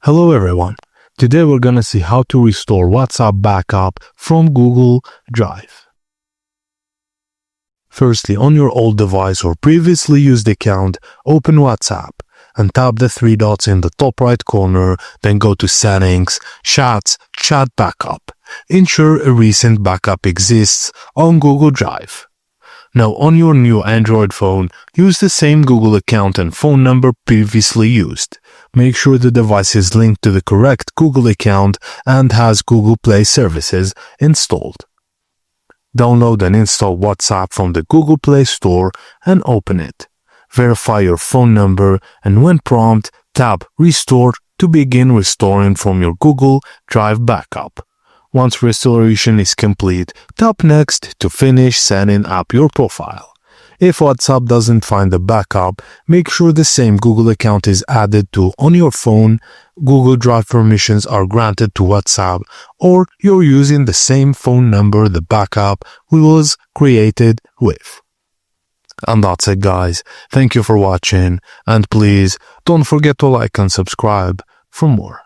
Hello everyone. Today we're gonna see how to restore WhatsApp backup from Google Drive. Firstly, on your old device or previously used account, open WhatsApp and tap the three dots in the top right corner, then go to Settings, Chats, Chat Backup. Ensure a recent backup exists on Google Drive. Now on your new Android phone, use the same Google account and phone number previously used. Make sure the device is linked to the correct Google account and has Google Play services installed. Download and install WhatsApp from the Google Play Store and open it. Verify your phone number and when prompted, tap Restore to begin restoring from your Google Drive backup. Once restoration is complete, tap Next to finish setting up your profile. If WhatsApp doesn't find the backup, make sure the same Google account is added to on your phone, Google Drive permissions are granted to WhatsApp, or you're using the same phone number the backup was created with. And that's it guys. Thank you for watching, and please don't forget to like and subscribe for more.